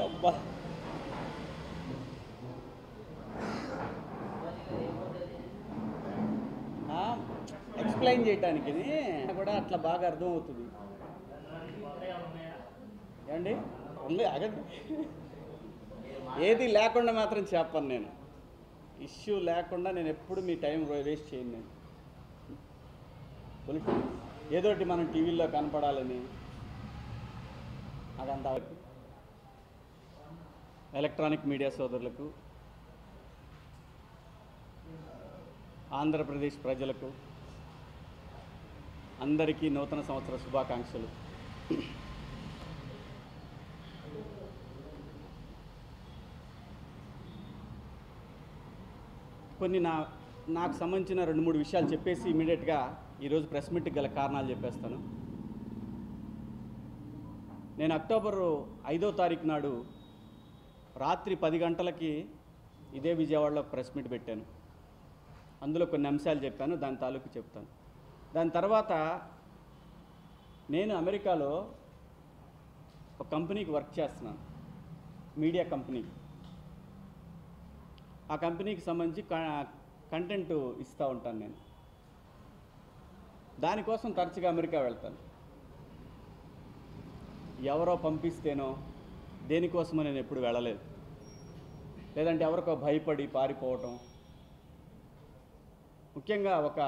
అబ్బా ఎక్స్ప్లెయిన్ చేయటానికి కూడా అట్లా బాగా అర్థమవుతుంది. ఏమండి ఉంది అగండి, ఏది లేకుండా మాత్రం చెప్పను నేను. ఇష్యూ లేకుండా నేను ఎప్పుడు మీ టైం వేస్ట్ చేయను. నేను ఏదోటి మనం టీవీల్లో కనపడాలని అదంతా ఎలక్ట్రానిక్ మీడియా సోదరులకు, ఆంధ్రప్రదేశ్ ప్రజలకు అందరికీ నూతన సంవత్సర శుభాకాంక్షలు. కొన్ని నాకు సంబంధించిన 2-3 విషయాలు చెప్పేసి ఇమీడియట్గా ఈరోజు ప్రెస్ మీట్కి గల కారణాలు చెప్పేస్తాను. నేను అక్టోబర్ 5వ తారీఖు నాడు రాత్రి 10 గంటలకి ఇదే విజయవాడలో ప్రెస్ మీట్ పెట్టాను. అందులో కొన్ని అంశాలు చెప్పాను, దాని తాలూకు చెప్తాను. దాని తర్వాత నేను అమెరికాలో ఒక కంపెనీకి వర్క్ చేస్తున్నాను, మీడియా కంపెనీ. ఆ కంపెనీకి సంబంధించి కంటెంట్ ఇస్తూ ఉంటాను నేను. దానికోసం తరచుగా అమెరికా వెళ్తాను. ఎవరో పంపిస్తేనో దేనికోసమో నేను ఎప్పుడు వెళ్ళలేదు. లేదంటే ఎవరికో భయపడి పారిపోవటం. ముఖ్యంగా ఒక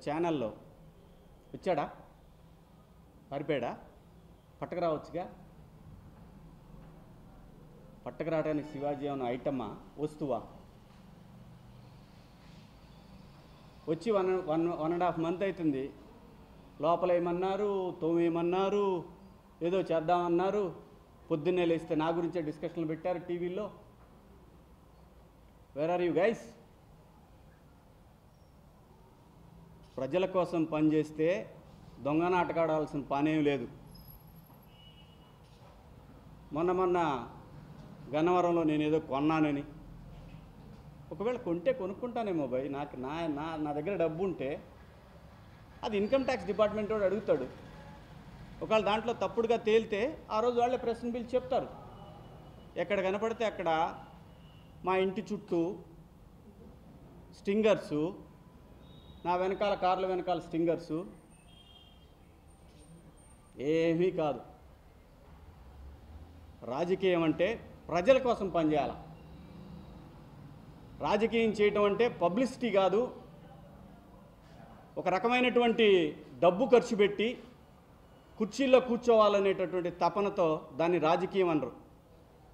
ఛానల్లో వచ్చాడా, పారిపోయాడా, పట్టకరావచ్చుగా. పట్టకరావడానికి శివాజీ ఏమన్నా ఐటమ్మా, వస్తువా? వచ్చి 1.5 మంత్ అవుతుంది. లోపల ఏమన్నారు, తోమేమన్నారు, ఏదో చేద్దామన్నారు. పొద్దున్నే లేస్తే నా గురించే డిస్కషన్లు పెట్టారు టీవీలో. Where are you guys? ప్రజల కోసం పనిచేస్తే దొంగ నాటకాడాల్సిన పనేం లేదు. మొన్న గన్నవరంలో నేనేదో కొన్నానని, ఒకవేళ కొంటే కొనుక్కుంటానేమో భయ్, నా దగ్గర డబ్బు ఉంటే అది ఇన్కమ్ ట్యాక్స్ డిపార్ట్మెంట్ వాడు అడుగుతాడు. ఒకవేళ దాంట్లో తప్పుడుగా తేలితే ఆ రోజు వాళ్ళే ప్రెస్ని పిలిచి చెప్తారు. ఎక్కడ కనపడితే అక్కడ మా ఇంటి చుట్టూ స్టింగర్సు, నా వెనకాల కార్ల వెనకాల స్టింగర్సు, ఏమీ కాదు. రాజకీయం అంటే ప్రజల కోసం పనిచేయాలి. రాజకీయం చేయటం అంటే పబ్లిసిటీ కాదు. ఒక రకమైనటువంటి డబ్బు ఖర్చు పెట్టి కుర్చీల్లో కూర్చోవాలనేటటువంటి తపనతో దాన్ని రాజకీయం అనరు,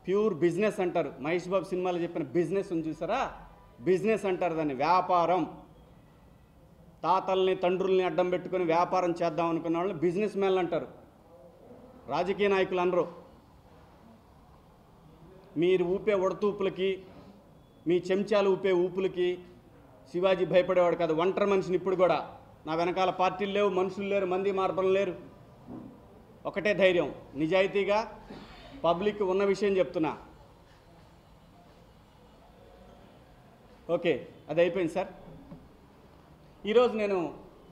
ప్యూర్ బిజినెస్ అంటారు. మహేష్ బాబు సినిమాలో చెప్పిన బిజినెస్ ఉంది చూసారా, బిజినెస్ అంటారు దాన్ని. వ్యాపారం. తాతల్ని తండ్రుల్ని అడ్డం పెట్టుకొని వ్యాపారం చేద్దాం అనుకున్న వాళ్ళని బిజినెస్ మ్యాన్లు అంటారు, రాజకీయ నాయకులు అనరు. మీరు ఊపే ఉడతూపులకి, మీ చెంచాలు ఊపే ఊపులకి శివాజీ భయపడేవాడు కాదు. ఒంటరి మనిషిని ఇప్పుడు కూడా. నా వెనకాల పార్టీలు లేవు, మనుషులు లేరు, మంది మార్బలం లేరు. ఒకటే ధైర్యం, నిజాయితీగా పబ్లిక్ ఉన్న విషయం చెప్తున్నా. ఓకే, అది అయిపోయింది సార్. ఈరోజు నేను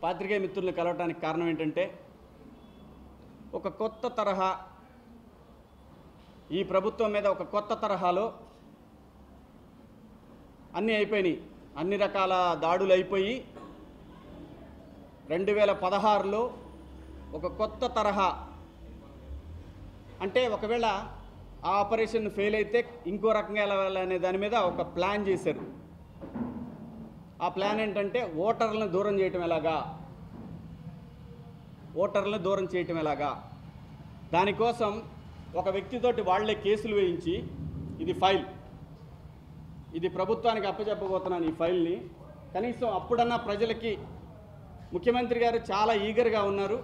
పాత్రికేయ మిత్రులను కలవటానికి కారణం ఏంటంటే, ఒక కొత్త తరహా, ఈ ప్రభుత్వం మీద ఒక కొత్త తరహాలో అన్నీ అయిపోయినాయి. అన్ని రకాల దాడులు అయిపోయి 2016లో ఒక కొత్త తరహా, అంటే ఒకవేళ ఆ ఆపరేషన్ ఫెయిల్ అయితే ఇంకో రకంగా వెళ్ళాలనే దాని మీద ఒక ప్లాన్ చేశారు. ఆ ప్లాన్ ఏంటంటే ఓటర్లను దూరం చేయటం ఎలాగా, ఓటర్లను దూరం చేయటం ఎలాగా. దానికోసం ఒక వ్యక్తితోటి వాళ్లే కేసులు వేయించి, ఇది ఫైల్, ఇది ప్రభుత్వానికి అప్పచెప్పబోతున్నాను ఈ ఫైల్ని, కనీసం అప్పుడన్నా ప్రజలకి, ముఖ్యమంత్రి గారు చాలా ఈగర్గా ఉన్నారు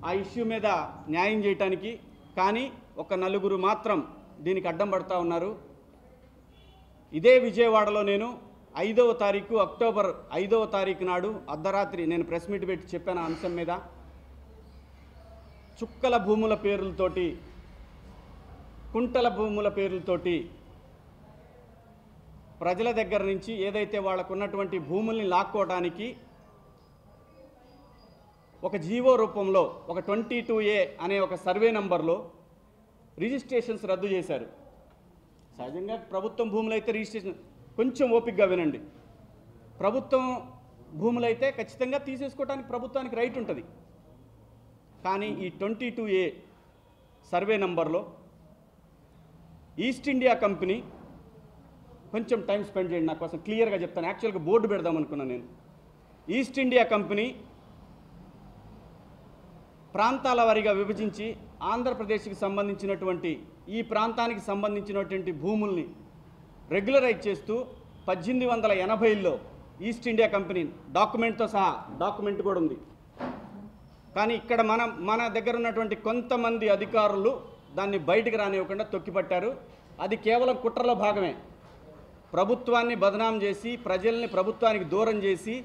ఆ ఇష్యూ మీద న్యాయం చేయటానికి. కానీ ఒక నలుగురు మాత్రం దీనికి అడ్డం పడుతూ ఉన్నారు. ఇదే విజయవాడలో నేను 5వ తారీఖు, అక్టోబర్ 5వ తారీఖు నాడు అర్ధరాత్రి నేను ప్రెస్ మీట్ పెట్టి చెప్పాను ఆ అంశం మీద. చుక్కల భూముల పేర్లతోటి, కుంటల భూముల పేర్లతోటి ప్రజల దగ్గర నుంచి ఏదైతే వాళ్ళకు ఉన్నటువంటి భూముల్ని లాక్కోవడానికి ఒక జీవో రూపంలో, ఒక 22A అనే ఒక సర్వే నంబర్లో రిజిస్ట్రేషన్స్ రద్దు చేశారు. సహజంగా ప్రభుత్వం భూములు అయితే రిజిస్ట్రేషన్, కొంచెం ఓపికగా వినండి, ప్రభుత్వం భూములు అయితే ఖచ్చితంగా తీసేసుకోవడానికి ప్రభుత్వానికి రైట్ ఉంటుంది. కానీ ఈ 22A సర్వే నంబర్లో ఈస్ట్ ఇండియా కంపెనీ, కొంచెం టైం స్పెండ్ చేయండి నా కోసం, క్లియర్గా చెప్తాను. యాక్చువల్గా బోర్డు పెడదాం అనుకున్నాను నేను. ఈస్ట్ ఇండియా కంపెనీ ప్రాంతాల వారీగా విభజించి ఆంధ్రప్రదేశ్కి సంబంధించినటువంటి ఈ ప్రాంతానికి సంబంధించినటువంటి భూముల్ని రెగ్యులరైజ్ చేస్తూ 1880లో ఈస్ట్ ఇండియా కంపెనీ డాక్యుమెంట్తో సహా, డాక్యుమెంట్ కూడా ఉంది. కానీ ఇక్కడ మన దగ్గర ఉన్నటువంటి కొంతమంది అధికారులు దాన్ని బయటికి రానివ్వకుండా తొక్కిపట్టారు. అది కేవలం కుట్రలో భాగమే. ప్రభుత్వాన్ని బదనాం చేసి, ప్రజల్ని ప్రభుత్వానికి దూరం చేసి,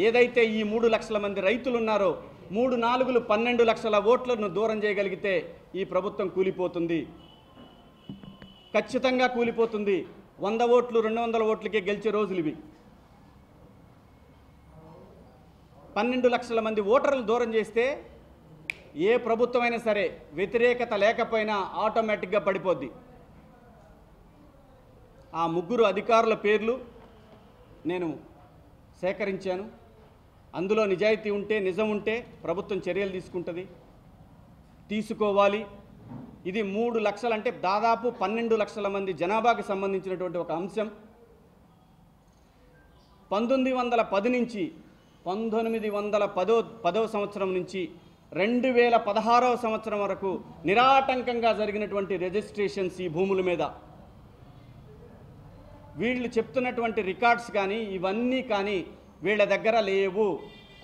ఏదైతే ఈ 3 లక్షల మంది రైతులు ఉన్నారో 3 4 12 లక్షల ఓట్లను దూరం చేయగలిగితే ఈ ప్రభుత్వం కూలిపోతుంది, ఖచ్చితంగా కూలిపోతుంది. 100 ఓట్లు 200 ఓట్లకే గెలిచే రోజులు ఇవి. 12 లక్షల మంది ఓటర్లు దూరం చేస్తే ఏ ప్రభుత్వమైనా సరే వ్యతిరేకత లేకపోయినా ఆటోమేటిక్గా పడిపోద్ది. ఆ 3 అధికారుల పేర్లు నేను సేకరించాను. అందులో నిజాయితీ ఉంటే, నిజం ఉంటే ప్రభుత్వం చర్యలు తీసుకుంటుంది, తీసుకోవాలి. ఇది 3 లక్షలు అంటే దాదాపు 12 లక్షల మంది జనాభాకి సంబంధించినటువంటి ఒక అంశం. 1910 నుంచి 1910వ సంవత్సరం నుంచి 2016వ సంవత్సరం వరకు నిరాటంకంగా జరిగినటువంటి రిజిస్ట్రేషన్స్ ఈ భూముల మీద, వీళ్ళు చెప్తున్నటువంటి రికార్డ్స్ కానీ ఇవన్నీ కానీ వీళ్ళ దగ్గర లేవు.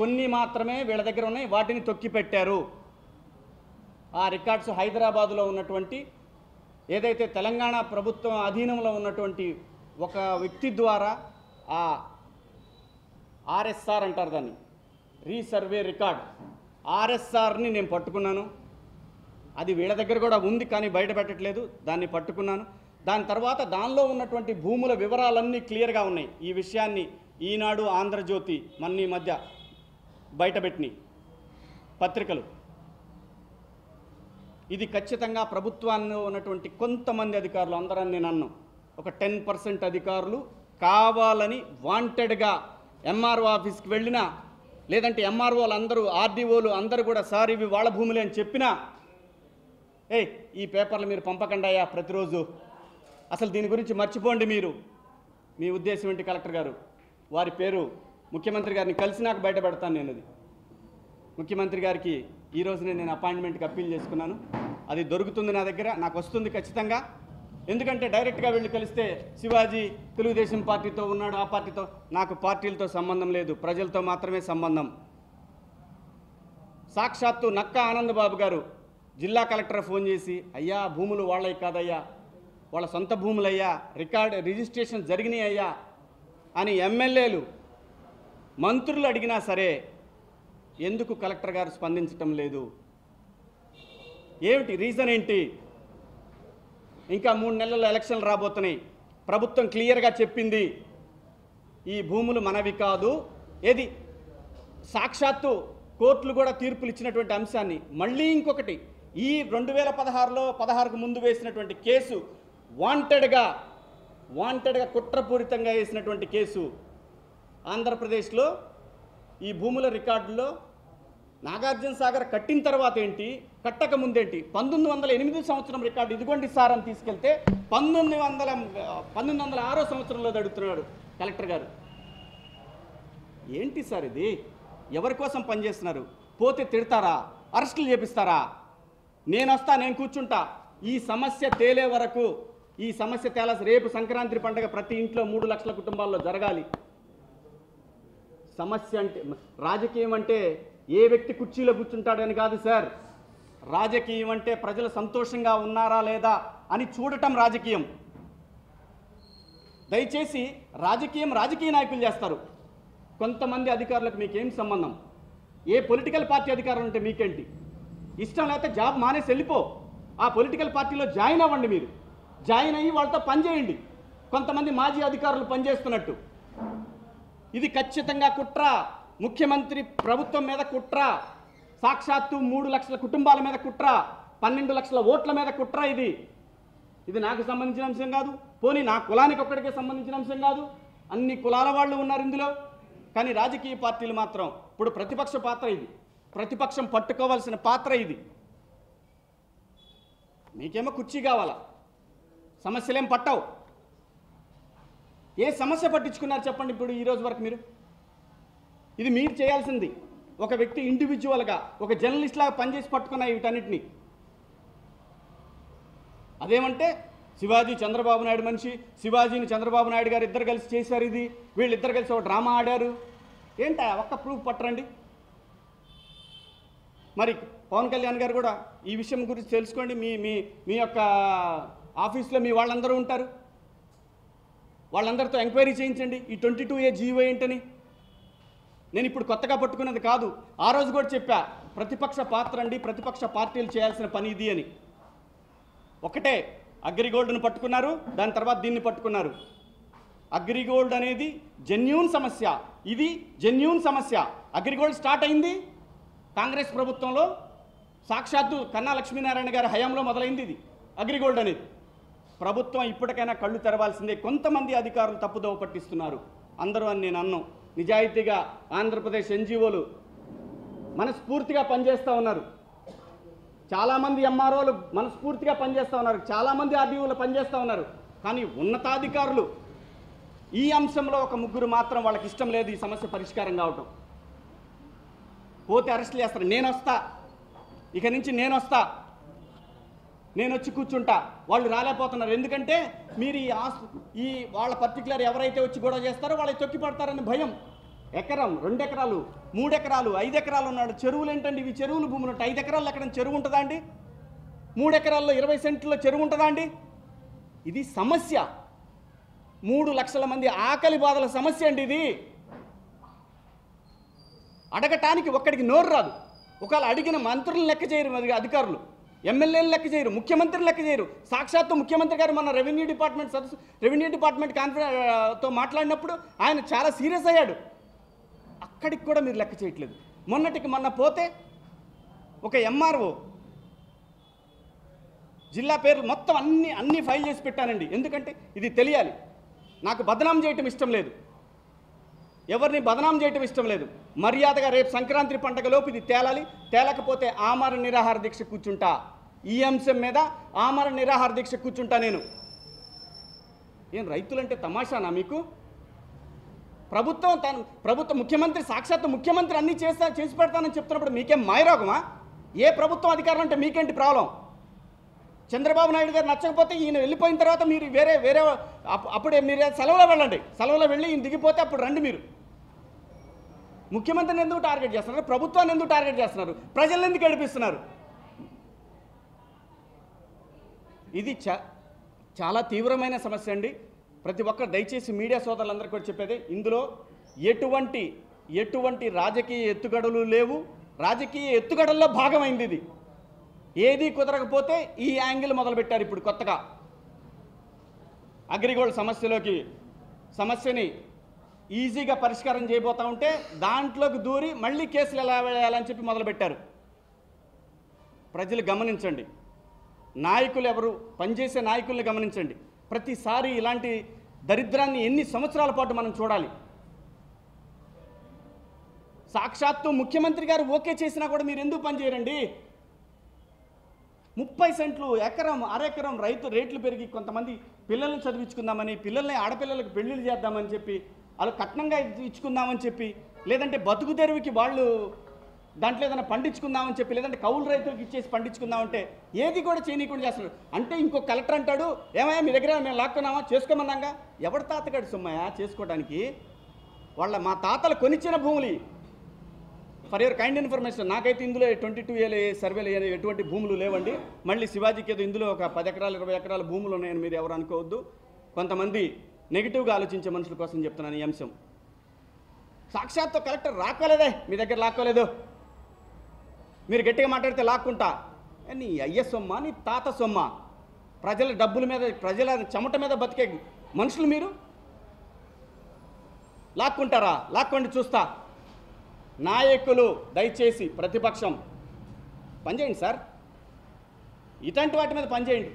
కొన్ని మాత్రమే వీళ్ళ దగ్గర ఉన్నాయి, వాటిని తొక్కిపెట్టారు. ఆ రికార్డ్స్ హైదరాబాదులో ఉన్నటువంటి, ఏదైతే తెలంగాణ ప్రభుత్వం అధీనంలో ఉన్నటువంటి ఒక వ్యక్తి ద్వారా, ఆ RSR అంటారు దాన్ని, రీసర్వే రికార్డ్, RSRని నేను పట్టుకున్నాను. అది వీళ్ళ దగ్గర కూడా ఉంది కానీ బయట పెట్టట్లేదు. దాన్ని పట్టుకున్నాను. దాని తర్వాత దానిలో ఉన్నటువంటి భూముల వివరాలన్నీ క్లియర్గా ఉన్నాయి. ఈ విషయాన్ని ఈనాడు, ఆంధ్రజ్యోతి ఈ మధ్య బయటపెట్టినాయి పత్రికలు. ఇది ఖచ్చితంగా ప్రభుత్వాల్లో ఉన్నటువంటి కొంతమంది అధికారులు, అందరని నేను అన్నాను, ఒక 10% అధికారులు కావాలని వాంటెడ్గా MRO ఆఫీస్కి వెళ్ళినా, లేదంటే MROలు అందరూ, RDOలు అందరూ కూడా సార్ ఇవి వాళ్ళ భూములే అని చెప్పినా, ఈ పేపర్లు మీరు పంపకండాయా ప్రతిరోజు, అసలు దీని గురించి మర్చిపోండి మీరు, మీ ఉద్దేశం ఏంటి కలెక్టర్ గారు, వారి పేరు ముఖ్యమంత్రి గారిని కలిసి నాకు బయట పెడతాను నేను. అది ముఖ్యమంత్రి గారికి ఈ రోజునే నేను అపాయింట్మెంట్కి అప్పీల్ చేసుకున్నాను. అది దొరుకుతుంది నా దగ్గర, నాకు వస్తుంది ఖచ్చితంగా. ఎందుకంటే డైరెక్ట్గా వెళ్ళి కలిస్తే శివాజీ తెలుగుదేశం పార్టీతో ఉన్నాడు, ఆ పార్టీతో, నాకు పార్టీలతో సంబంధం లేదు, ప్రజలతో మాత్రమే సంబంధం. సాక్షాత్తు నక్కా ఆనందబాబు గారు జిల్లా కలెక్టర్ ఫోన్ చేసి, అయ్యా భూములు వాళ్ళవి కాదయ్యా, వాళ్ళ సొంత భూములయ్యా, రిజిస్ట్రేషన్ జరిగినాయి అయ్యా అని ఎమ్మెల్యేలు, మంత్రులు అడిగినా సరే ఎందుకు కలెక్టర్ గారు స్పందించటం లేదు? ఏమిటి రీజన్ ఏంటి? ఇంకా 3 నెలల్లో ఎలక్షన్లు రాబోతున్నాయి. ప్రభుత్వం క్లియర్గా చెప్పింది ఈ భూములు మనవి కాదు. ఏది సాక్షాత్తు కోర్టులు కూడా తీర్పులు ఇచ్చినటువంటి అంశాన్ని మళ్ళీ ఇంకొకటి, ఈ 2016లో 16కు ముందు వేసినటువంటి కేసు వాంటెడ్గా కుట్రపూరితంగా వేసినటువంటి కేసు ఆంధ్రప్రదేశ్లో ఈ భూముల రికార్డుల్లో నాగార్జున సాగర్ కట్టిన తర్వాత ఏంటి, కట్టక ముందేంటి, 1908 సంవత్సరం రికార్డు ఇదిగోండి సార్ అని తీసుకెళ్తే 1906 సంవత్సరంలో అడుగుతున్నాడు కలెక్టర్ గారు. ఏంటి సార్ ఇది? ఎవరి కోసం పనిచేస్తున్నారు? పోతే తిడతారా, అరెస్టులు చేపిస్తారా? నేను వస్తా, నేను కూర్చుంటా, ఈ సమస్య తేలే వరకు. ఈ సమస్య తేలాల్సి, రేపు సంక్రాంతి పండుగ ప్రతి ఇంట్లో 3 లక్షల కుటుంబాల్లో జరగాలి. సమస్య అంటే, రాజకీయం అంటే ఏ వ్యక్తి కుర్చీలో కూర్చుంటాడని కాదు సార్. రాజకీయం అంటే ప్రజలు సంతోషంగా ఉన్నారా లేదా అని చూడటం రాజకీయం. దయచేసి రాజకీయ నాయకులు చేస్తారు. కొంతమంది అధికారులకు మీకేం సంబంధం? ఏ పొలిటికల్ పార్టీ అధికారులు ఉంటే మీకేంటి? ఇష్టం లేకపోతే జాబ్ మానేసి వెళ్ళిపో, ఆ పొలిటికల్ పార్టీలో జాయిన్ అవ్వండి. మీరు జాయిన్ అయ్యి వాళ్ళతో పనిచేయండి. కొంతమంది మాజీ అధికారులు పనిచేస్తున్నట్టు. ఇది ఖచ్చితంగా కుట్ర, ముఖ్యమంత్రి ప్రభుత్వం మీద కుట్ర, సాక్షాత్తు 3 లక్షల కుటుంబాల మీద కుట్ర. 12 లక్షల ఓట్ల మీద కుట్ర ఇది. ఇది నాకు సంబంధించిన అంశం కాదు, పోనీ నా కులానికి ఒక్కడికే సంబంధించిన అంశం కాదు, అన్ని కులాల వాళ్ళు ఉన్నారు ఇందులో. కానీ రాజకీయ పార్టీలు మాత్రం ఇప్పుడు ప్రతిపక్ష పాత్ర ఇది, ప్రతిపక్షం పట్టుకోవాల్సిన పాత్ర ఇది. మీకేమో కుర్చీ కావాలా, సమస్యలేం పట్టవు. ఏ సమస్య పట్టించుకున్నారు చెప్పండి ఇప్పుడు ఈ రోజు వరకు మీరు? ఇది మీరు చేయాల్సింది. ఒక వ్యక్తి ఇండివిజువల్గా ఒక జర్నలిస్ట్ లాగా పనిచేసి పట్టుకున్నాయి వీటన్నిటిని. అదేమంటే శివాజీ చంద్రబాబు నాయుడు మనిషి, శివాజీని చంద్రబాబు నాయుడు గారు ఇద్దరు కలిసి చేశారు, ఇది వీళ్ళిద్దరు కలిసి ఒక డ్రామా ఆడారు. ఏంటా ఒక్క ప్రూఫ్ పట్టరండి. మరి పవన్ కళ్యాణ్ గారు కూడా ఈ విషయం గురించి తెలుసుకోండి. మీ మీ మీ యొక్క ఆఫీస్లో మీ వాళ్ళందరూ ఉంటారు, వాళ్ళందరితో ఎంక్వైరీ చేయించండి ఈ 22A జీవో ఏంటని. నేను ఇప్పుడు కొత్తగా పట్టుకున్నది కాదు, ఆ రోజు కూడా చెప్పా, ప్రతిపక్ష పాత్ర అండి, ప్రతిపక్ష పార్టీలు చేయాల్సిన పని ఇది అని. ఒకటే అగ్రిగోల్డ్ను పట్టుకున్నారు, దాని తర్వాత దీన్ని పట్టుకున్నారు. అగ్రిగోల్డ్ అనేది జెన్యూన్ సమస్య, ఇది జెన్యూన్ సమస్య. అగ్రిగోల్డ్ స్టార్ట్ అయింది కాంగ్రెస్ ప్రభుత్వంలో, సాక్షాత్తు కన్నా లక్ష్మీనారాయణ గారి హయాంలో మొదలైంది ఇది అగ్రిగోల్డ్ అనేది. ప్రభుత్వం ఇప్పటికైనా కళ్ళు తెరవాల్సిందే. కొంతమంది అధికారులు తప్పుదోవ పట్టిస్తున్నారు, అందరూ అని నేను అన్నాను. నిజాయితీగా ఆంధ్రప్రదేశ్ ఎన్జిఓలు మనస్ఫూర్తిగా పనిచేస్తూ ఉన్నారు, చాలామంది ఎంఆర్ఓలు మనస్ఫూర్తిగా పనిచేస్తూ ఉన్నారు, చాలామంది ఆర్డీఓలు పనిచేస్తూ ఉన్నారు. కానీ ఉన్నతాధికారులు ఈ అంశంలో ఒక ముగ్గురు మాత్రం వాళ్ళకి ఇష్టం లేదు ఈ సమస్య పరిష్కారం కావటం. పోతే అరెస్ట్ చేస్తారు. నేను వస్తా, ఇక నుంచి నేను వస్తా, నేను వచ్చి కూర్చుంటా, వాళ్ళు రాలేకపోతున్నారు. ఎందుకంటే మీరు ఈ వాళ్ళ పర్టికులర్ ఎవరైతే వచ్చి గొడవ చేస్తారో వాళ్ళకి తొక్కి పడతారని భయం. ఎకరం, 2 ఎకరాలు, 3 ఎకరాలు, 5 ఎకరాలు ఉన్నాడు. చెరువులు ఏంటండి ఇవి? చెరువులు భూములు ఉంటాయి. 5 ఎకరాల్లో ఎక్కడ చెరువు ఉంటుందా అండి? 3 ఎకరాల్లో 20 సెంట్లో చెరువు ఉంటుందా అండి? ఇది సమస్య. 3 లక్షల మంది ఆకలి బాధల సమస్య అండి ఇది. అడగటానికి ఒక్కడికి నోరు రాదు. ఒకవేళ అడిగిన మంత్రులను లెక్క చేయరు, అధికారులు ఎమ్మెల్యేలు లెక్క చేయరు, ముఖ్యమంత్రిని లెక్క చేయరు. సాక్షాత్తు ముఖ్యమంత్రి గారు మన రెవెన్యూ డిపార్ట్మెంట్ కాన్ఫరెన్స్తో మాట్లాడినప్పుడు ఆయన చాలా సీరియస్ అయ్యాడు. అక్కడికి కూడా మీరు లెక్క చేయట్లేదు. మొన్న పోతే ఒక ఎంఆర్ఓ జిల్లా పేర్లు మొత్తం అన్నీ ఫైల్ చేసి పెట్టానండి. ఎందుకంటే ఇది తెలియాలి. నాకు బదనాం చేయటం ఇష్టం లేదు, ఎవరిని బదనాం చేయటం ఇష్టం లేదు. మర్యాదగా రేపు సంక్రాంతి పండుగలోపు ఇది తేలాలి. తేలకపోతే ఆమరణ నిరాహార దీక్ష కూర్చుంటా. ఈ అంశం మీద ఆమరణ నిరాహార దీక్ష కూర్చుంటా నేను. ఏం రైతులంటే తమాషానా మీకు? ప్రభుత్వ ముఖ్యమంత్రి, సాక్షాత్తు ముఖ్యమంత్రి అన్నీ చేసి పెడతానని చెప్తున్నప్పుడు మీకేం మాయరోగమా? ఏ ప్రభుత్వం అధికారం అంటే మీకేంటి ప్రాబ్లం? చంద్రబాబు నాయుడు గారు నచ్చకపోతే ఈయన వెళ్ళిపోయిన తర్వాత మీరు వేరే అప్పుడే మీరు సెలవులో వెళ్ళండి, సెలవులో వెళ్ళి ఈయన దిగిపోతే అప్పుడు రండి. మీరు ముఖ్యమంత్రిని ఎందుకు టార్గెట్ చేస్తున్నారు? ప్రభుత్వాన్ని ఎందుకు టార్గెట్ చేస్తున్నారు? ప్రజలను ఎందుకు ఏడిపిస్తున్నారు? ఇది చాలా తీవ్రమైన సమస్య అండి. ప్రతి ఒక్కరు దయచేసి మీడియా సోదరులందరికీ కూడా చెప్పేది, ఇందులో ఎటువంటి రాజకీయ ఎత్తుగడలు లేవు. రాజకీయ ఎత్తుగడల్లో భాగమైంది ఇది. ఏది కుదరకపోతే ఈ యాంగిల్ మొదలుపెట్టారు ఇప్పుడు కొత్తగా. అగ్రిగోల్డ్ సమస్యని ఈజీగా పరిష్కారం చేయబోతూ ఉంటే దాంట్లోకి దూరి మళ్ళీ కేసులు ఎలా వేయాలని చెప్పి మొదలుపెట్టారు. ప్రజలు గమనించండి, నాయకులు ఎవరు, పనిచేసే నాయకుల్ని గమనించండి. ప్రతిసారి ఇలాంటి దరిద్రాన్ని ఎన్ని సంవత్సరాల పాటు మనం చూడాలి? సాక్షాత్తు ముఖ్యమంత్రి గారు ఓకే చేసినా కూడా మీరు ఎందుకు పనిచేయరండి? 30 సెంట్లు, ఎకరం, అరెకరం రేట్లు పెరిగి కొంతమంది పిల్లల్ని చదివించుకుందామని, ఆడపిల్లలకు పెళ్లిళ్ళు చేద్దామని చెప్పి, వాళ్ళు కట్నంగా ఇచ్చుకుందామని చెప్పి, లేదంటే బతుకు తెరువుకి వాళ్ళు దాంట్లో ఏదైనా పండించుకుందామని చెప్పి, లేదంటే కౌలు రైతులకు ఇచ్చేసి పండించుకుందామంటే ఏది కూడా చేయనీయకుండా చేస్తున్నారు. అంటే ఇంకో కలెక్టర్ అంటాడు, ఏమయ్యా మీ దగ్గర మేము లాక్కున్నామా, చేసుకోమన్నాగా. ఎవరి తాతగాడు సొమ్మయ్యా చేసుకోవడానికి? మా తాతలు కొనిచ్చిన భూములు. ఫర్ యువర్ కైండ్ ఇన్ఫర్మేషన్, నాకైతే ఇందులో 22A సర్వేలు ఎటువంటి భూములు లేవండి. మళ్ళీ శివాజీకి ఏదో ఇందులో ఒక 10 ఎకరాలు 20 ఎకరాల భూములు ఉన్నాయని మీరు ఎవరు అనుకోవద్దు. కొంతమంది నెగిటివ్గా ఆలోచించే మనుషుల కోసం చెప్తున్నాను ఈ అంశం. సాక్షాత్తు కలెక్టర్ రాకోలేదే, మీ దగ్గర లాక్కోలేదు, మీరు గట్టిగా మాట్లాడితే లాక్కుంటా. నీ అయ్య సొమ్మ, నీ తాత సొమ్మ, ప్రజల డబ్బుల మీద, ప్రజల చెమట మీద బతికే మనుషులు మీరు లాక్కుంటారా? లాక్కోండి చూస్తా. నాయకులు దయచేసి ప్రతిపక్షం పనిచేయండి సార్. ఇట్లాంటి వాటి మీద పనిచేయండి.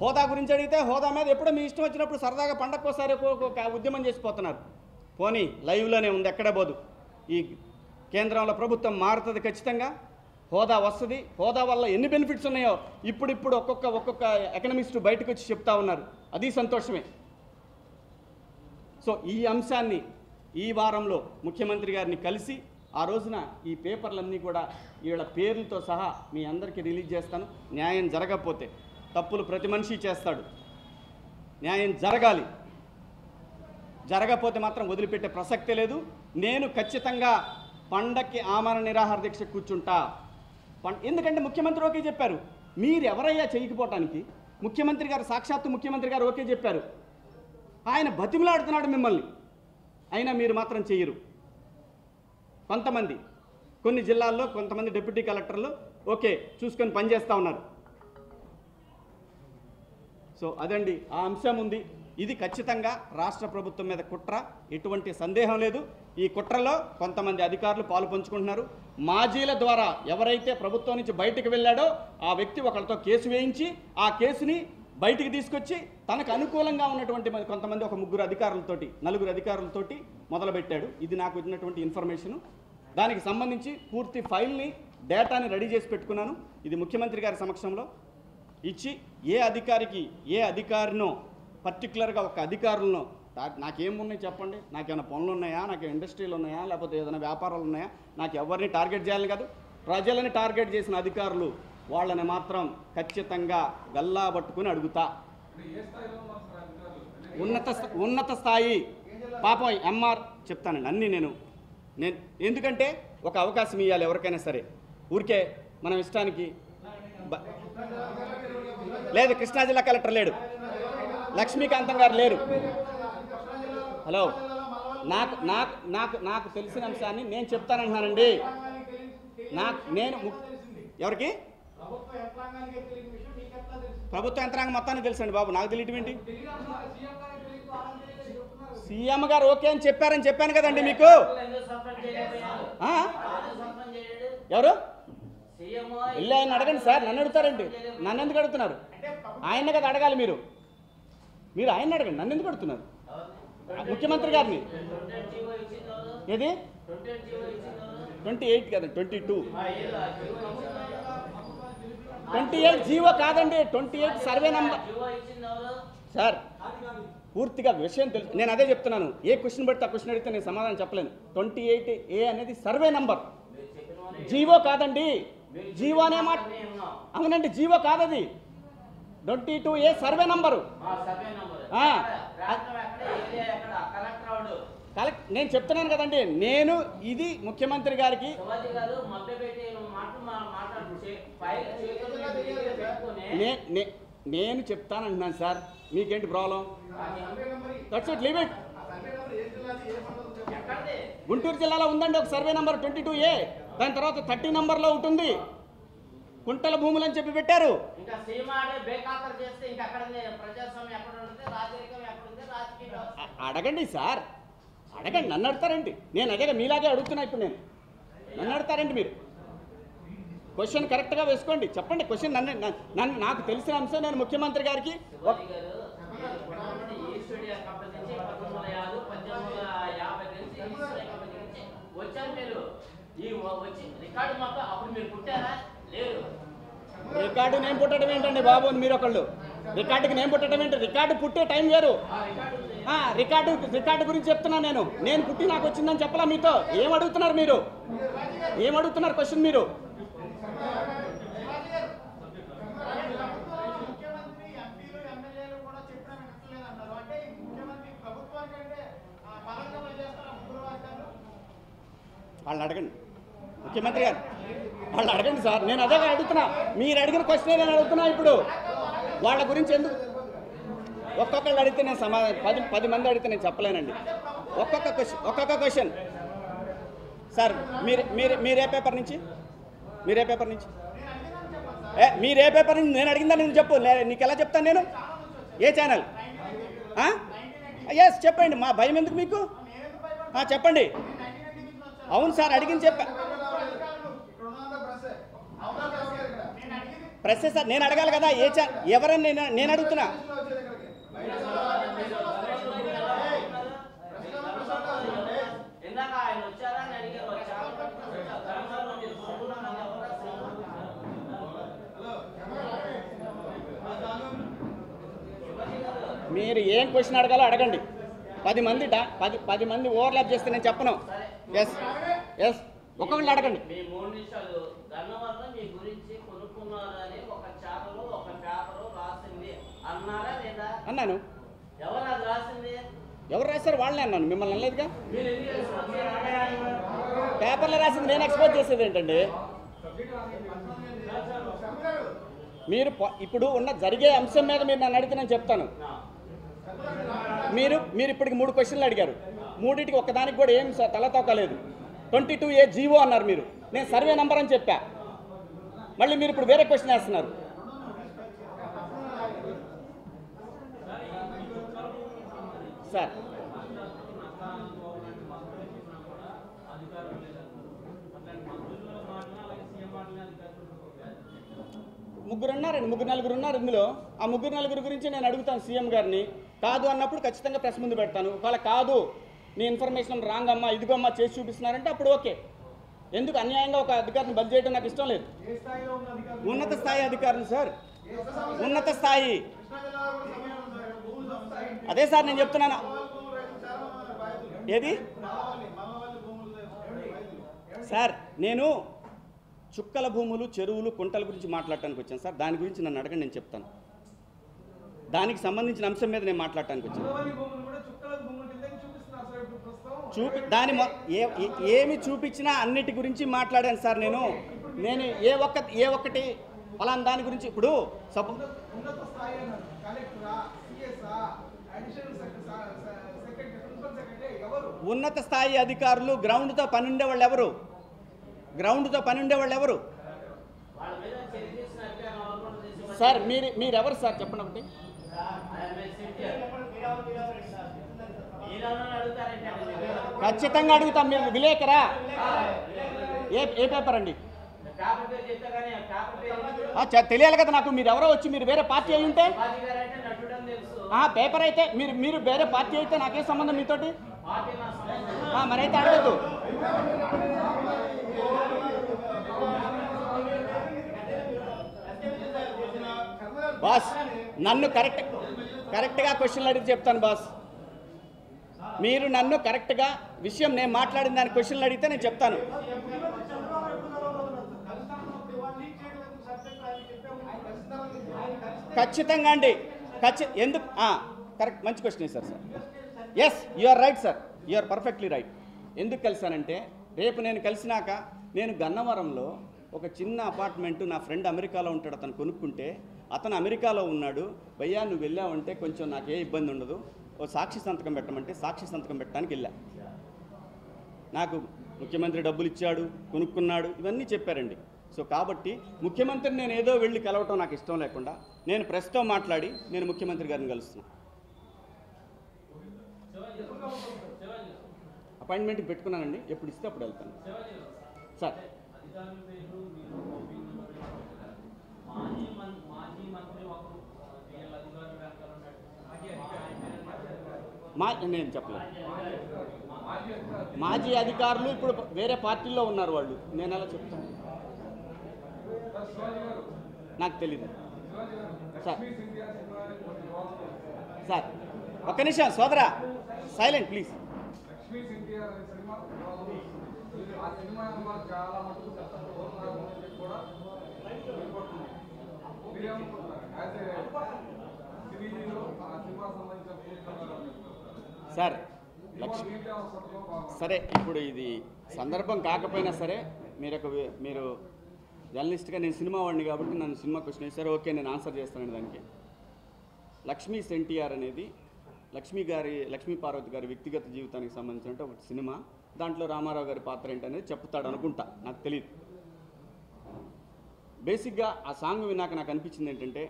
హోదా గురించి అడిగితే హోదా మీద ఎప్పుడో మీ ఇష్టం వచ్చినప్పుడు సరదాగా పండక్కోసారి ఒక ఉద్యమం చేసిపోతున్నారు. పోనీ లైవ్లోనే ఉంది, ఎక్కడే పోదు. ఈ కేంద్రంలో ప్రభుత్వం మారుతుంది ఖచ్చితంగా, హోదా వస్తుంది. హోదా వల్ల ఎన్ని బెనిఫిట్స్ ఉన్నాయో ఇప్పుడు ఒక్కొక్క ఎకనమిస్టు బయటకు వచ్చి చెప్తా ఉన్నారు. అది సంతోషమే. సో ఈ అంశాన్ని ఈ వారంలో ముఖ్యమంత్రి గారిని కలిసి ఆ రోజున ఈ పేపర్లన్నీ కూడా వీళ్ళ పేర్లతో సహా మీ అందరికీ రిలీజ్ చేస్తాను. న్యాయం జరగకపోతే, తప్పులు ప్రతి మనిషి చేస్తాడు, న్యాయం జరగాలి. జరగకపోతే మాత్రం వదిలిపెట్టే ప్రసక్తే లేదు. నేను ఖచ్చితంగా పండక్కి ఆమరణ నిరాహార దీక్ష కూర్చుంటా. ఎందుకంటే ముఖ్యమంత్రి ఓకే చెప్పారు. మీరు ఎవరయ్యా చేయకపోవటానికి? ముఖ్యమంత్రి గారు, సాక్షాత్తు ముఖ్యమంత్రి గారు ఓకే చెప్పారు. ఆయన బతిమలాడుతున్నాడు మిమ్మల్ని, అయినా మీరు మాత్రం చెయ్యరు. కొంతమంది కొన్ని జిల్లాల్లో కొంతమంది డిప్యూటీ కలెక్టర్లు ఓకే చూసుకొని పనిచేస్తూ ఉన్నారు. సో అదండి ఆ అంశం ఉంది. ఇది ఖచ్చితంగా రాష్ట్ర ప్రభుత్వం మీద కుట్ర, ఎటువంటి సందేహం లేదు. ఈ కుట్రలో కొంతమంది అధికారులు పాలు పంచుకుంటున్నారు. మాజీల ద్వారా ఎవరైతే ప్రభుత్వం నుంచి బయటకు వెళ్ళాడో ఆ వ్యక్తి ఒకరితో కేసు వేయించి ఆ కేసుని బయటికి తీసుకొచ్చి తనకు అనుకూలంగా ఉన్నటువంటి కొంతమంది ఒక నలుగురు అధికారులతోటి మొదలుపెట్టాడు. ఇది నాకు వచ్చినటువంటి ఇన్ఫర్మేషను. దానికి సంబంధించి పూర్తి ఫైల్ని, డేటాని రెడీ చేసి పెట్టుకున్నాను. ఇది ముఖ్యమంత్రి గారి సమక్షంలో ఇచ్చి ఏ అధికారినో పర్టికులర్గా ఒక అధికారులను నాకేమున్నాయి చెప్పండి, నాకేమైనా పనులు ఉన్నాయా, నాకు ఇండస్ట్రీలు ఉన్నాయా, లేకపోతే ఏదైనా వ్యాపారాలు ఉన్నాయా, నాకు ఎవరిని టార్గెట్ చేయాలి కాదు. ప్రజలని టార్గెట్ చేసిన అధికారులు వాళ్ళని మాత్రం ఖచ్చితంగా గల్లా పట్టుకుని అడుగుతా. ఉన్నత స్థాయి పాపం ఎంఆర్ చెప్తానండి అన్నీ నేను ఎందుకంటే ఒక అవకాశం ఇవ్వాలి ఎవరికైనా సరే. ఊరికే మనం ఇష్టానికి లేదు. కృష్ణా జిల్లా కలెక్టర్ లేడు, లక్ష్మీకాంతం గారు లేరు. హలో, నాకు తెలిసిన అంశాన్ని నేను చెప్తానంటున్నానండి. నేను ఎవరికి ప్రభుత్వ యంత్రాంగం మొత్తానికి తెలుసండి బాబు, నాకు తెలియటం ఏంటి? సీఎం గారు ఓకే అని చెప్పాను కదండి మీకు. ఎవరు వెళ్ళి ఆయన అడగండి సార్. నన్ను అడుగుతారండి? నన్ను ఎందుకు అడుగుతున్నారు? ఆయన కదా అడగాలి. మీరు ఆయన అడగండి, నన్ను ఎందుకు అడుగుతున్నారు? ముఖ్యమంత్రి గారిని. ఏది 28 కదండి, 22. 28 జీవో కాదండి, 28 సర్వే నంబర్ సార్. పూర్తిగా విషయం తెలుసు. నేను అదే చెప్తున్నాను. ఏ క్వశ్చన్ పడితే ఆ క్వశ్చన్ అడిగితే నేను సమాధానం చెప్పలేను. 28A అనేది సర్వే నంబర్, జీవో కాదండి. జీవో అనే మాట అవునండి, జీవో కాదది. 22A survey number. నేను చెప్తున్నాను కదండి. నేను ఇది ముఖ్యమంత్రి గారికి నేను చెప్తానంటున్నాను సార్. మీకేంటి problem? That's it, leave it. Guntur జిల్లాలో ఉందండి ఒక సర్వే నంబర్ 22A. దాని తర్వాత 30 నంబర్లో ఉంటుంది. కుంటల భూములు అని చెప్పి పెట్టారు. అడగండి సార్, అడగండి. నన్ను అడుగుతారండి? నేను అదే మీలాగే అడుగుతున్నా. ఇప్పుడు నన్ను అడుగుతారండి? మీరు క్వశ్చన్ కరెక్ట్గా వేసుకోండి, చెప్పండి క్వశ్చన్. నాకు తెలిసిన అంశం నేను ముఖ్యమంత్రి గారికి రికార్డు నేను పుట్టడం ఏంటండి బాబు? మీరు ఒకళ్ళు రికార్డుకి నేను పుట్టడం ఏంటి? రికార్డు పుట్టే టైం వేరు. రికార్డు గురించి చెప్తున్నా. నేను పుట్టి నాకు వచ్చిందని చెప్పలా మీతో. ఏం అడుగుతున్నారు మీరు? ఏం అడుగుతున్నారు క్వశ్చన్ మీరు? వాళ్ళని అడగండి, ముఖ్యమంత్రి గారు వాళ్ళని అడగండి సార్. నేను అదే అడుగుతున్నా. మీరు అడిగిన క్వశ్చన్ నేను అడుగుతున్నా. ఇప్పుడు వాళ్ళ గురించి ఎందుకు ఒక్కొక్కళ్ళు అడిగితే నేను సమాధానం 10 మంది అడిగితే నేను చెప్పలేనండి. ఒక్కొక్క క్వశ్చన్ సార్. మీరే పేపర్ నుంచి మీరే పేపర్ నుంచి నేను అడిగిందా? నేను చెప్పు. నీకు ఎలా చెప్తాను నేను? ఏ ఛానల్? ఎస్ చెప్పండి. మా భయం ఎందుకు మీకు? చెప్పండి. అవును సార్, అడిగింది చెప్పా. ప్రశ్న సార్ నేను అడగాలి కదా ఎవరని నేను అడుగుతున్నా. మీరు ఏం క్వశ్చన్ అడగాలో అడగండి. 10 మంది ఓవర్లాప్ చేస్తే నేను చెప్పను. ఎస్ ఎస్ ఒకళ్ళు అడగండి. అన్నాను. ఎవరు రాశారు వాళ్ళే అన్నాను, మిమ్మల్ని అనలేదుగా. పేపర్లో రాసింది నేను ఎక్స్పోజ్ చేసేది ఏంటండి? మీరు ఇప్పుడు ఉన్న జరిగే అంశం మీద మీరు నన్ను అడిగితే నేను చెప్తాను. మీరు ఇప్పటికి 3 క్వశ్చన్లు అడిగారు, 3టికి ఒక్కదానికి కూడా ఏం తలతోకలేదు. 22A జీవో అన్నారు మీరు, నేను సర్వే నంబర్ అని చెప్పా. మళ్ళీ మీరు ఇప్పుడు వేరే క్వశ్చన్ వేస్తున్నారు. సార్ నలుగురు ఉన్నారు ఇందులో. ఆ నలుగురు గురించి నేను అడుగుతాను సీఎం గారిని. కాదు అన్నప్పుడు ఖచ్చితంగా ప్రెస్ ముందు పెడతాను. ఒకవేళ కాదు నీ ఇన్ఫర్మేషన్ రాంగ్ అమ్మా, ఇదిగో అమ్మా చేసి చూపిస్తున్నారంటే అప్పుడు ఓకే. ఎందుకు అన్యాయంగా ఒక అధికారిని బలి చేయడం నాకు ఇష్టం లేదు. ఉన్నత స్థాయి అధికారులు సార్, ఉన్నత స్థాయి. అదే సార్ నేను చెప్తున్నాను. ఏది సార్, నేను చుక్కల భూములు, చెరువులు, కుంటల గురించి మాట్లాడటానికి వచ్చాను సార్. దాని గురించి నన్ను అడగండి, నేను చెప్తాను. దానికి సంబంధించిన అంశం మీద నేను మాట్లాడటానికి వచ్చాను. ఏమి చూపించినా అన్నిటి గురించి మాట్లాడాను సార్. నేను ఏ ఒక్కటి ఫలానా దాని గురించి ఇప్పుడు ఉన్నత స్థాయి అధికారులు గ్రౌండ్తో పని ఉండేవాళ్ళు ఎవరు? సార్ మీరెవరు సార్ చెప్పండి ఒకటి. ఖచ్చితంగా అడుగుతాం. మీరు విలేకరా? ఏ పేపర్ అండి? తెలియాలి కదా నాకు. మీరు ఎవరో వచ్చి మీరు వేరే పార్టీ అయి ఉంటే పేపర్ అయితే మీరు వేరే పార్టీ అయితే నాకే సంబంధం మీతోటి? మరైతే అడగద్దు. బాస్ నన్ను కరెక్ట్గా క్వశ్చన్లు అడిగి చెప్తాను బాస్. మీరు నన్ను కరెక్ట్గా విషయం నేను మాట్లాడిన దాని క్వశ్చన్లు అడిగితే నేను చెప్తాను. ఖచ్చితంగా అండి. ఎందుకు కరెక్ట్, మంచి క్వశ్చన్ వేశారు sir. Yes you are right sir, you are perfectly right. ఎందుకు కలిసానంటే రేపు నేను కలిసినాక నేను గన్నవరంలో ఒక చిన్న అపార్ట్మెంటు నా ఫ్రెండ్ అమెరికాలో ఉంటాడు, అతను కొనుక్కుంటే అతను అమెరికాలో ఉన్నాడు. భయ్యా నువ్వు వెళ్ళావంటే కొంచెం నాకు ఏ ఇబ్బంది ఉండదు, ఓ సాక్షి సంతకం పెట్టమంటే సాక్షి సంతకం పెట్టడానికి వెళ్ళా. నాకు ముఖ్యమంత్రి డబ్బులు ఇచ్చాడు, కొనుక్కున్నాడు, ఇవన్నీ చెప్పారండి. సో కాబట్టి ముఖ్యమంత్రిని నేను ఏదో వెళ్ళి కలవటం నాకు ఇష్టం లేకుండా నేను ప్రెస్తో మాట్లాడి నేను ముఖ్యమంత్రి గారిని కలుస్తున్నాను. అపాయింట్మెంట్కి పెట్టుకున్నానండి, ఎప్పుడు ఇస్తే అప్పుడు వెళ్తాను సార్. నేను చెప్పలేదు. మాజీ అధికారులు ఇప్పుడు వేరే పార్టీల్లో ఉన్నారు వాళ్ళు, నేను ఎలా చెప్తాను? నాకు తెలీదు సార్. ఒక్క నిమిషం సోదరా, సైలెంట్ ప్లీజ్. సార్ సరే, ఇప్పుడు ఇది సందర్భం కాకపోయినా సరే మీరు జర్నలిస్ట్గా నేను సినిమా వాడిని కాబట్టి నన్ను సినిమా క్వశ్చన్ వేశారు, ఓకే నేను ఆన్సర్ చేస్తానండి దానికి. లక్ష్మీ ఎన్టీఆర్ అనేది లక్ష్మీ పార్వతి గారి వ్యక్తిగత జీవితానికి సంబంధించిన ఒక సినిమా. దాంట్లో రామారావు గారి పాత్ర ఏంటనేది చెప్తాడు అనుకుంటా, నాకు తెలియదు. బేసిక్గా ఆ సాంగ్ విన్నాక నాకు అనిపించింది ఏంటంటే,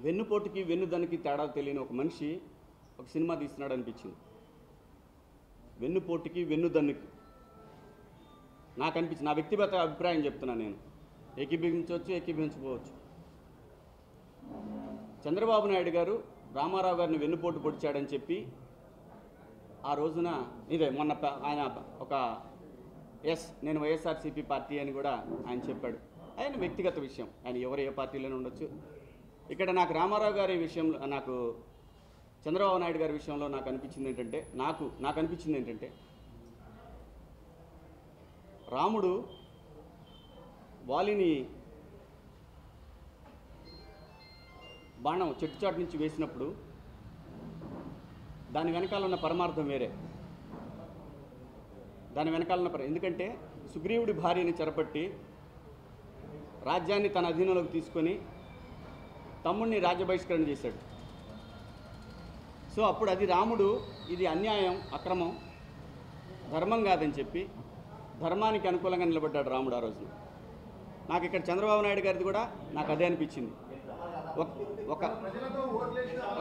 వెన్నుపోటుకి వెన్నుదనికి తేడా తెలియని ఒక మనిషి ఒక సినిమా తీస్తున్నాడు అనిపించింది. వెన్నుపోటుకి వెన్నుదన్నుకి నాకు అనిపించింది, నా వ్యక్తిగత అభిప్రాయం చెప్తున్నా నేను. ఏకీభవించవచ్చు, ఏకీభవించకపోవచ్చు. చంద్రబాబు నాయుడు గారు రామారావు గారిని వెన్నుపోటు పొడిచాడని చెప్పి ఆ రోజున ఇదే మొన్న ఆయన ఒక నేను వైఎస్ఆర్సీపీ పార్టీ అని కూడా ఆయన చెప్పాడు. ఆయన వ్యక్తిగత విషయం, ఆయన ఎవరు ఏ పార్టీలోనే ఉండొచ్చు. ఇక్కడ నాకు రామారావు గారి విషయంలో, నాకు చంద్రబాబు నాయుడు గారి విషయంలో నాకు అనిపించింది ఏంటంటే రాముడు వాలిని బాణం చెట్టుచాటు నుంచి వేసినప్పుడు దాని వెనకాల ఉన్న పరమార్థం వేరే. ఎందుకంటే సుగ్రీవుడి భార్యని చెరపట్టి రాజ్యాన్ని తన అధీనంలోకి తీసుకొని తమ్ముడిని రాజ్య బహిష్కరణ చేశాడు. సో అప్పుడు అది రాముడు ఇది అన్యాయం, అక్రమం, ధర్మం కాదని చెప్పి ధర్మానికి అనుకూలంగా నిలబడ్డాడు రాముడు ఆ రోజున. నాకు ఇక్కడ చంద్రబాబు నాయుడు గారిది కూడా నాకు అదే అనిపించింది.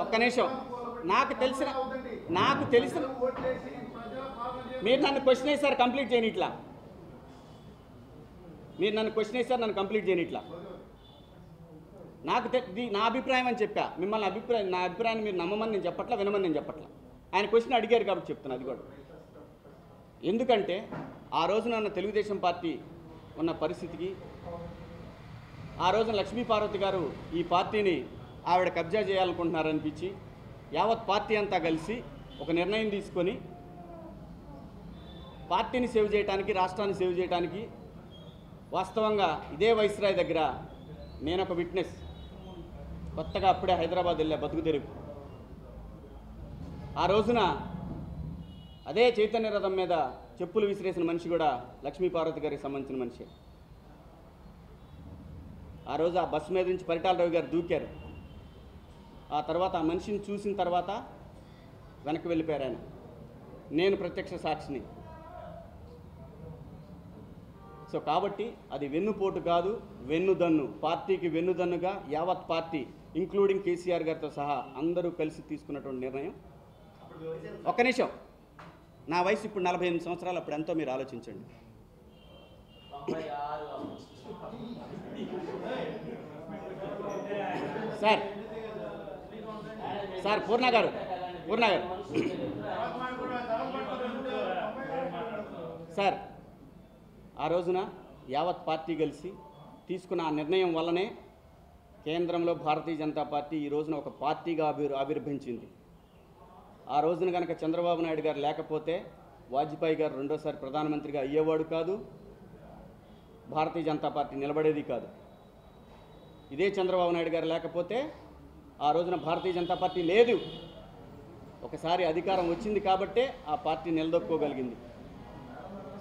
ఒక్క నిమిషం, నాకు తెలిసిన మీరు నన్ను క్వశ్చన్ వేశారు, కంప్లీట్ చేయని ఇట్లా. నన్ను కంప్లీట్ చేయని ఇట్లా. నా అభిప్రాయం అని చెప్పా. నా అభిప్రాయాన్ని మీరు నమ్మమని నేను చెప్పట్లా, వినమని నేను చెప్పట్లా. ఆయన క్వశ్చన్ అడిగారు కాబట్టి చెప్తున్నా. అది కూడా ఎందుకంటే ఆ రోజున ఉన్న తెలుగుదేశం పార్టీ ఉన్న పరిస్థితికి, ఆ రోజున లక్ష్మీపార్వతి గారు ఈ పార్టీని ఆవిడ కబ్జా చేయాలనుకుంటున్నారనిపించి యావత్ పార్టీ అంతా కలిసి ఒక నిర్ణయం తీసుకొని పార్టీని సేవ్ చేయడానికి, రాష్ట్రాన్ని సేవ్ చేయడానికి, వాస్తవంగా ఇదే వైస్రాయ్ దగ్గర నేను ఒక విట్నెస్. కొత్తగా అప్పుడే హైదరాబాద్ వెళ్ళా బతుకు తెరుగు. ఆ రోజున అదే చైతన్య రథం మీద చెప్పులు విసిరేసిన మనిషి కూడా లక్ష్మీపార్వతి గారికి సంబంధించిన మనిషి. ఆ రోజు ఆ బస్సు మీద నుంచి పరిటాల రవి గారు దూకారు. ఆ తర్వాత ఆ మనిషిని చూసిన తర్వాత వెనక్కి వెళ్ళిపోయారు ఆయన. నేను ప్రత్యక్ష సాక్షిని. సో కాబట్టి అది వెన్నుపోటు కాదు, వెన్నుదన్ను. పార్టీకి వెన్నుదన్నుగా యావత్ పార్టీ ఇంక్లూడింగ్ కేసీఆర్ గారితో సహా అందరూ కలిసి తీసుకున్నటువంటి నిర్ణయం. ఒక్క నిమిషం, నా వయసు ఇప్పుడు 48 సంవత్సరాలు, అప్పుడు ఎంతో మీరు ఆలోచించండి. సార్ పూర్ణ గారు సార్, ఆ రోజున యావత్ పార్టీ కలిసి తీసుకున్న ఆ నిర్ణయం వల్లనే కేంద్రంలో భారతీయ జనతా పార్టీ ఈ రోజున ఒక పార్టీగా ఆవిర్భవించింది. ఆ రోజున కనుక చంద్రబాబు నాయుడు గారు లేకపోతే వాజ్పేయి గారు రెండోసారి ప్రధానమంత్రిగా అయ్యేవాడు కాదు, భారతీయ జనతా పార్టీ నిలబడేది కాదు. ఇదే చంద్రబాబు నాయుడు గారు లేకపోతే ఆ రోజున భారతీయ జనతా పార్టీ లేదు. ఒకసారి అధికారం వచ్చింది కాబట్టే ఆ పార్టీ నిలదొక్కుకోగలిగింది.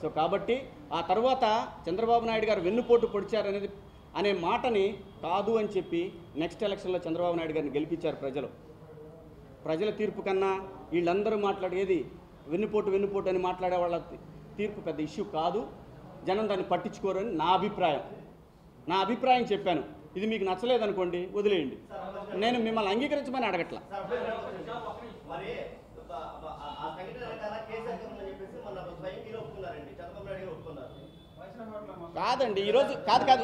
సో కాబట్టి ఆ తర్వాత చంద్రబాబు నాయుడు గారు వెన్నుపోటు పొడిచారనేది అనే మాటని కాదు అని చెప్పి నెక్స్ట్ ఎలక్షన్లో చంద్రబాబు నాయుడు గారిని గెలిపించారు ప్రజలు. ప్రజల తీర్పు కన్నా వీళ్ళందరూ మాట్లాడేది వెన్నుపోటు అని మాట్లాడే వాళ్ళ తీర్పు పెద్ద ఇష్యూ కాదు, జనం దాన్ని పట్టించుకోరు అని నా అభిప్రాయం చెప్పాను. ఇది మీకు నచ్చలేదనుకోండి, వదిలేయండి. నేను మిమ్మల్ని అంగీకరించమని అడగట్లా. కాదండి, ఈరోజు కాదు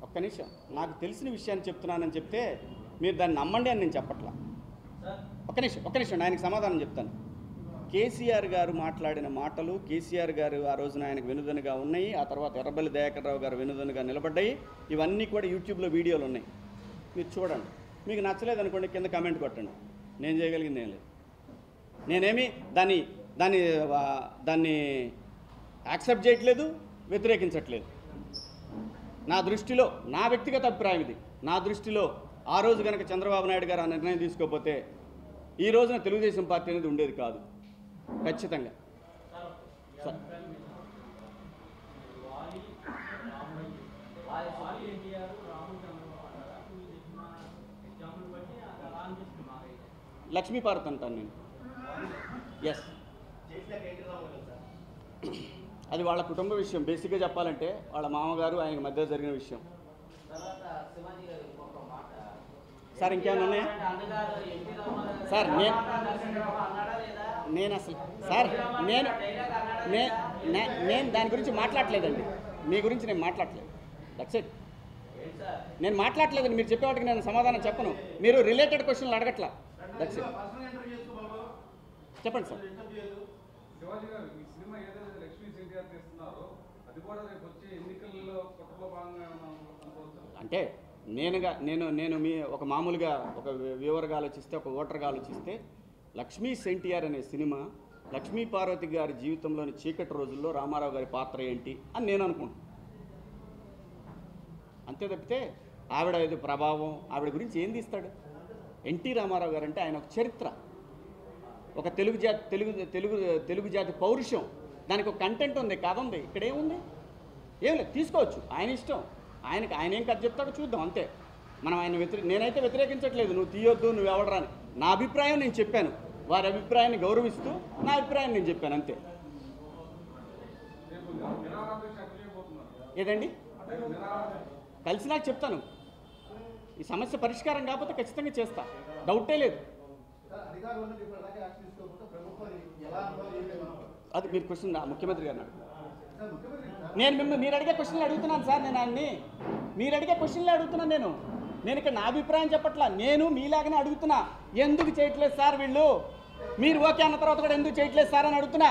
ఒక్క నిమిషం, నాకు తెలిసిన విషయాన్ని చెప్తున్నానని చెప్తే మీరు దాన్ని నమ్మండి అని నేను చెప్పట్లా. ఒక్క నిమిషం ఆయనకు సమాధానం చెప్తాను. కేసీఆర్ గారు మాట్లాడిన మాటలు, కేసీఆర్ గారు ఆ రోజున ఆయనకు వెనుదనుగా ఉన్నాయి. ఆ తర్వాత ఎర్రబెల్లి దయాకర్ రావు గారు వెనుదనుగా నిలబడ్డాయి. ఇవన్నీ కూడా యూట్యూబ్లో వీడియోలు ఉన్నాయి, మీరు చూడండి. మీకు నచ్చలేదనుకోండి, కింద కామెంట్ కొట్టండి. నేను చేయగలిగింది ఏం లేదు. నేనేమి దాన్ని యాక్సెప్ట్ చేయట్లేదు, వ్యతిరేకించట్లేదు. నా దృష్టిలో, నా వ్యక్తిగత అభిప్రాయం ఇది. నా దృష్టిలో ఆ రోజు కనుక చంద్రబాబు నాయుడు గారు ఆ నిర్ణయం తీసుకోకపోతే ఈ రోజున తెలుగుదేశం పార్టీ అనేది ఉండేది కాదు, ఖచ్చితంగా. లక్ష్మీపార్వతి అంటాను నేను. ఎస్, అది వాళ్ళ కుటుంబ విషయం. బేసిక్గా చెప్పాలంటే వాళ్ళ మామగారు ఆయన మధ్య జరిగిన విషయం. సార్ ఇంకేమైనా ఉన్నాయా సార్? నేను అసలు సార్ నేను దాని గురించి మాట్లాడలేదండి. మీ గురించి నేను మాట్లాడలేదు. That's it. నేను మాట్లాడలేదండి. మీరు చెప్పేవాటికి నేను సమాధానం చెప్పను. మీరు రిలేటెడ్ క్వశ్చన్లు అడగట్లా. That's it. చెప్పండి సార్. అంటే నేను మీ ఒక మామూలుగా ఒక వ్యూవర్గా ఆలోచిస్తే, ఒక ఓటర్గా ఆలోచిస్తే, లక్ష్మీ ఎన్టీఆర్ అనే సినిమా లక్ష్మీ పార్వతి గారి జీవితంలోని చీకటి రోజుల్లో రామారావు గారి పాత్ర ఏంటి అని నేను అనుకుంటున్నాను. అంతే తప్పితే ఆవిడ ఏదో ప్రభావం, ఆవిడ గురించి ఏం తీస్తాడు? ఎన్టీ రామారావు గారు అంటే ఆయన ఒక చరిత్ర, ఒక తెలుగు జాతి పౌరుషం, దానికి ఒక కంటెంట్ ఉంది, కథ ఉంది. ఇక్కడ ఏముంది? ఏం లేదు, తీసుకోవచ్చు, ఆయన ఇష్టం. ఆయన ఏం కథ చెప్తాడో చూద్దాం, అంతే. మనం ఆయన నేనైతే వ్యతిరేకించట్లేదు, నువ్వు తీయొద్దు, నువ్వు ఎవడరా అని. నా అభిప్రాయం నేను చెప్పాను, వారి అభిప్రాయాన్ని గౌరవిస్తూ నా అభిప్రాయాన్ని నేను చెప్పాను, అంతే. ఏదండి? కలిసి నాకు చెప్తాను. ఈ సమస్య పరిష్కారం కాకపోతే ఖచ్చితంగా చేస్తా, డౌటే లేదు. అది మీరు క్వశ్చన్ ముఖ్యమంత్రి గారు నేను మీరు అడిగే క్వశ్చన్లు అడుగుతున్నాను సార్. నేను ఆయన్ని మీరు అడిగే క్వశ్చన్లే అడుగుతున్నాను. నేను ఇక్కడ నా అభిప్రాయం చెప్పట్లా, నేను మీలాగానే అడుగుతున్నా. ఎందుకు చేయట్లేదు సార్ వీళ్ళు? మీరు ఓకే అన్న తర్వాత కూడా ఎందుకు చేయట్లేదు సార్ అని అడుగుతున్నా.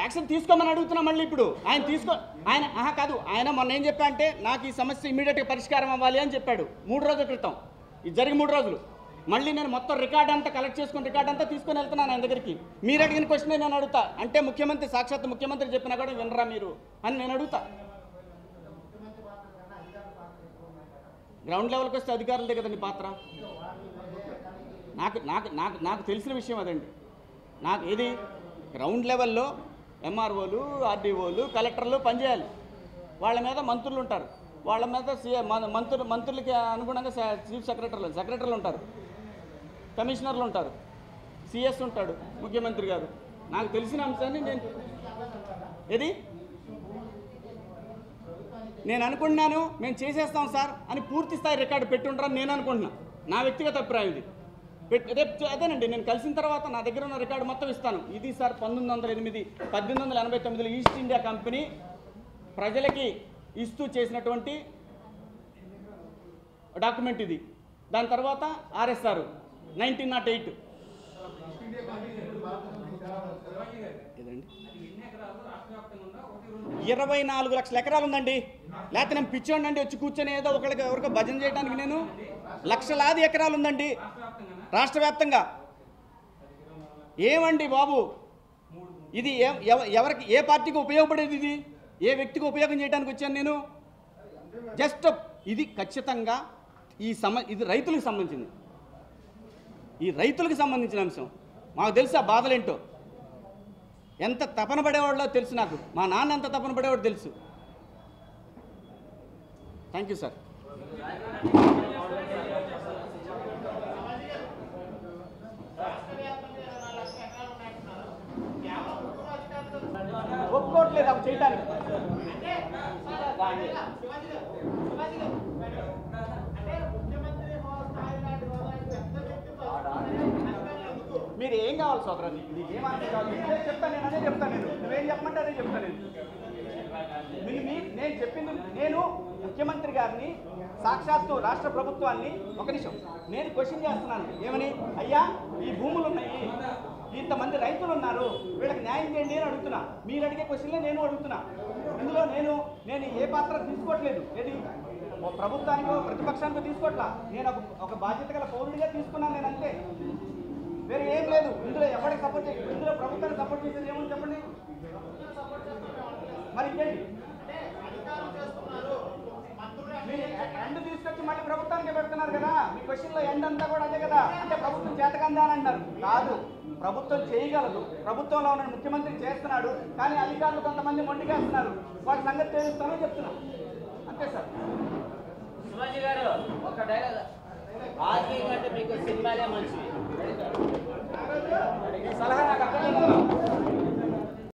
యాక్షన్ తీసుకోమని అడుగుతున్నా. మళ్ళీ ఇప్పుడు ఆయన కాదు, ఆయన మొన్న ఏం చెప్పా అంటే, నాకు ఈ సమస్య ఇమీడియట్గా పరిష్కారం అవ్వాలి అని చెప్పాడు 3 రోజుల క్రితం. ఇది జరిగి 3 రోజులు. మళ్ళీ నేను మొత్తం రికార్డ్ అంతా కలెక్ట్ చేసుకుని రికార్డ్ అంతా తీసుకొని వెళ్తున్నాను ఆయన దగ్గరికి. మీరు అడిగిన క్వశ్చన్ నేను అడుగుతా. అంటే ముఖ్యమంత్రి, సాక్షాత్ ముఖ్యమంత్రి చెప్పినా కూడా వినరా మీరు అని నేను అడుగుతా. గ్రౌండ్ లెవెల్కి వస్తే అధికారులదే కదండి పాత్ర. నాకు తెలిసిన విషయం అదండి. నాకు ఏది గ్రౌండ్ లెవెల్లో ఎంఆర్ఓలు, ఆర్డీఓలు, కలెక్టర్లు పనిచేయాలి. వాళ్ళ మీద మంత్రులు ఉంటారు, వాళ్ళ మీద మంత్రులకి అనుగుణంగా చీఫ్ సెక్రటరీలు ఉంటారు, కమిషనర్లు ఉంటారు, సిఎస్ ఉంటాడు, ముఖ్యమంత్రి గారు. నాకు తెలిసిన అంశాన్ని నేను అనుకుంటున్నాను, మేము చేసేస్తాం సార్ అని పూర్తి స్థాయి రికార్డు పెట్టుంటారని నేను అనుకుంటున్నాను. నా వ్యక్తిగత అభిప్రాయం ఇది. రేపు అదేనండి, నేను కలిసిన తర్వాత నా దగ్గర ఉన్న రికార్డు మొత్తం ఇస్తాను. ఇది సార్ 1889 ఈస్ట్ ఇండియా కంపెనీ ప్రజలకి ఇస్తూ చేసినటువంటి డాక్యుమెంట్ ఇది. దాని తర్వాత ఆర్ఎస్ఆర్ 1908. ఏదండి 24 లక్షల ఎకరాలు ఉందండి. లేకపోతే నేను పిచ్చోండి వచ్చి కూర్చొని ఏదో ఎవరికో భజన చేయడానికి. నేను లక్షలాది ఎకరాలు ఉందండి రాష్ట్ర వ్యాప్తంగా. ఏమండి బాబు ఇది? ఎవరికి, ఏ పార్టీకి ఉపయోగపడేది? ఇది ఏ వ్యక్తికి ఉపయోగం చేయడానికి వచ్చాను నేను? జస్ట్ ఇది ఖచ్చితంగా ఇది రైతులకు సంబంధించింది. ఈ రైతులకు సంబంధించిన అంశం. మాకు తెలుసు ఆ బాధలేంటో, ఎంత తపన పడేవాళ్ళో తెలుసు. నాకు మా నాన్న ఎంత తపన పడేవాడు తెలుసు. Thank you sir. ఒప్పుకోవట్లేదు అవి చేయడానికి. మీరు ఏం కావాలి సోదరా? నీకు ఏం అర్థం కావాలి చెప్తాను. నేను అదే చెప్తాను. నువ్వేం చెప్పమంటే అదే చెప్తాను. నేను చెప్పింది, నేను ముఖ్యమంత్రి గారిని, సాక్షాత్తు రాష్ట్ర ప్రభుత్వాన్ని ఒక నిమిషం నేను క్వశ్చన్ చేస్తున్నాను. ఏమని? అయ్యా ఈ భూములు ఉన్నాయి, ఇంతమంది రైతులు ఉన్నారు, వీళ్ళకి న్యాయం చేయండి అని అడుగుతున్నా. మీరు అడిగే క్వశ్చన్లే నేను అడుగుతున్నా. ఇందులో నేను ఏ పాత్ర తీసుకోవట్లేదు. ఏది ప్రభుత్వానికో ప్రతిపక్షానికో తీసుకోవట్లా. నేను ఒక బాధ్యత గల పౌరుడిగా తీసుకున్నాను. నేను అంతే, వేరే ఏం లేదు. ఇందులో ఎవరికి సపోర్ట్ చేయాలి? ఇందులో ప్రభుత్వానికి సపోర్ట్ చేసేది ఏమని చెప్పండి మరి? ఇంకేంటి? మీరు ఎండ్ తీసుకొచ్చి మళ్ళీ ప్రభుత్వానికి పెడుతున్నారు కదా. మీ క్వశ్చన్లో ఎండ్ అంతా కూడా అదే కదా. అంటే ప్రభుత్వం చేతకందా అని అంటారు. కాదు, ప్రభుత్వం చేయగలదు. ప్రభుత్వంలో ఉన్న ముఖ్యమంత్రి చేస్తున్నాడు, కానీ అధికారులు కొంతమంది మొండికేస్తున్నారు. వాటి సంగతి తెలుస్తానని చెప్తున్నాను. అంతే సార్. శివాజీ గారు ఒక డైలాగ్, ఆర్మీ కంటే మీకు సినిమాలే మంచివి. సలహా నాకు అక్కడ